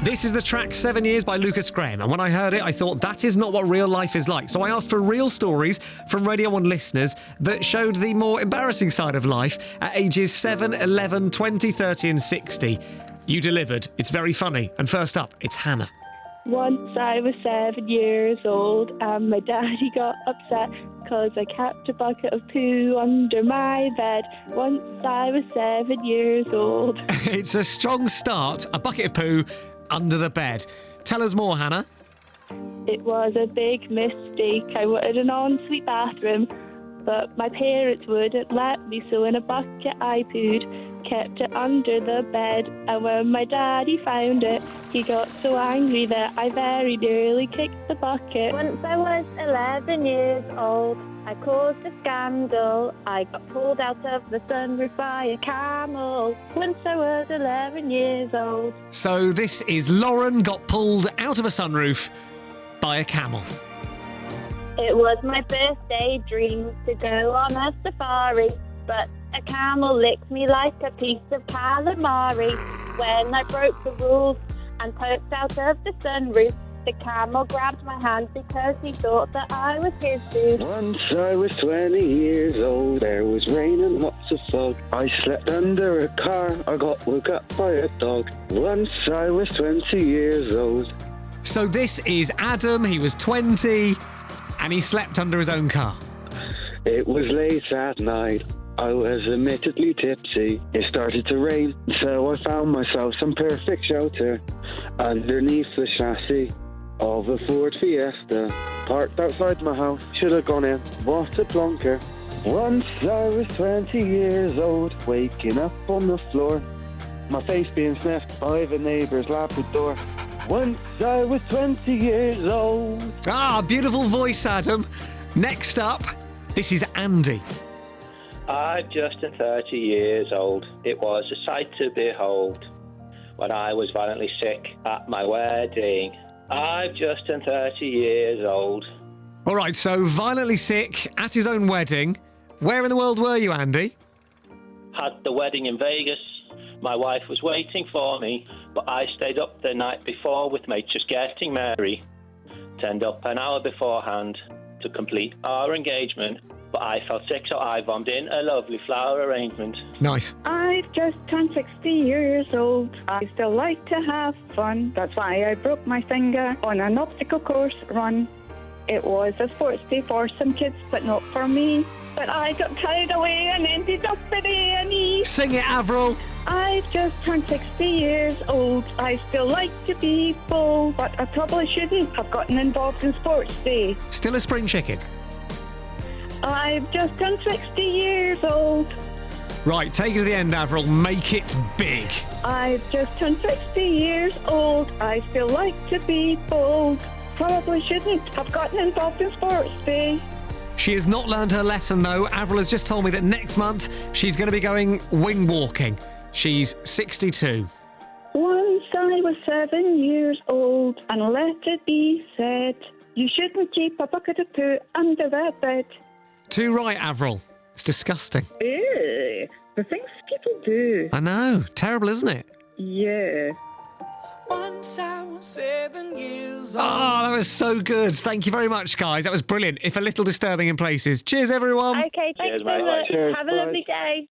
This is the track 7 Years by Lukas Graham, and when I heard it, I thought that is not what real life is like. So I asked for real stories from Radio 1 listeners that showed the more embarrassing side of life at ages 7, 11, 20, 30 and 60. You delivered. It's very funny. And first up, it's Hannah. Once I was 7 years old and my daddy got upset because I kept a bucket of poo under my bed. Once I was 7 years old. It's a strong start. A bucket of poo under the bed. Tell us more, Hannah. It was a big mistake. I wanted an ensuite bathroom, but my parents wouldn't let me, so in a bucket I pooed, kept it under the bed, and when my daddy found it, he got so angry that I very nearly kicked the bucket. Once I was 11 years old, I caused a scandal. I got pulled out of the sunroof by a camel. Once I was 11 years old. So this is Lauren got pulled out of a sunroof by a camel. It was my birthday dream to go on a safari, but a camel licked me like a piece of calamari. When I broke the rules and poked out of the sunroof, the camel grabbed my hand because he thought that I was his dude. Once I was 20 years old, there was rain and lots of fog. I slept under a car, I got woke up by a dog. Once I was 20 years old. So this is Adam. He was 20 and he slept under his own car. It was late at night. I was admittedly tipsy. It started to rain, so I found myself some perfect shelter underneath the chassis of a Ford Fiesta, parked outside my house. Should have gone in. What a plonker. Once I was 20 years old, waking up on the floor, my face being sniffed by the neighbour's Labrador. Once I was 20 years old. Ah, beautiful voice, Adam. Next up, this is Andy. I'm just 30 years old. It was a sight to behold when I was violently sick at my wedding. I'm just 30 years old. All right, so violently sick at his own wedding. Where in the world were you, Andy? Had the wedding in Vegas. My wife was waiting for me, but I stayed up the night before with mates just getting merry. Turned up an hour beforehand to complete our engagement, but I felt sick, so I vomed in a lovely flower arrangement. Nice. I've just turned 60 years old. I still like to have fun. That's why I broke my finger on an obstacle course run. It was a sports day for some kids, but not for me. But I got carried away and ended up at A&E. Sing it, Avril. I've just turned 60 years old. I still like to be bold, but I probably shouldn't have gotten involved in sports day. Still a spring chicken. I've just turned 60 years old. Right, take it to the end, Avril. Make it big. I've just turned 60 years old. I still like to be bold. Probably shouldn't have gotten involved in sports day. She has not learned her lesson, though. Avril has just told me that next month she's going to be going wing walking. She's 62. Once I was 7 years old, and let it be said, you shouldn't keep a bucket of poo under the bed. Too right, Avril. It's disgusting. Ew, the things people do. I know. Terrible, isn't it? Yeah. Once I was 7 years old. Oh, that was so good. Thank you very much, guys. That was brilliant, if a little disturbing in places. Cheers, everyone. Okay, thanks Cheers, so mate. much. Cheers, Have a bye. lovely day.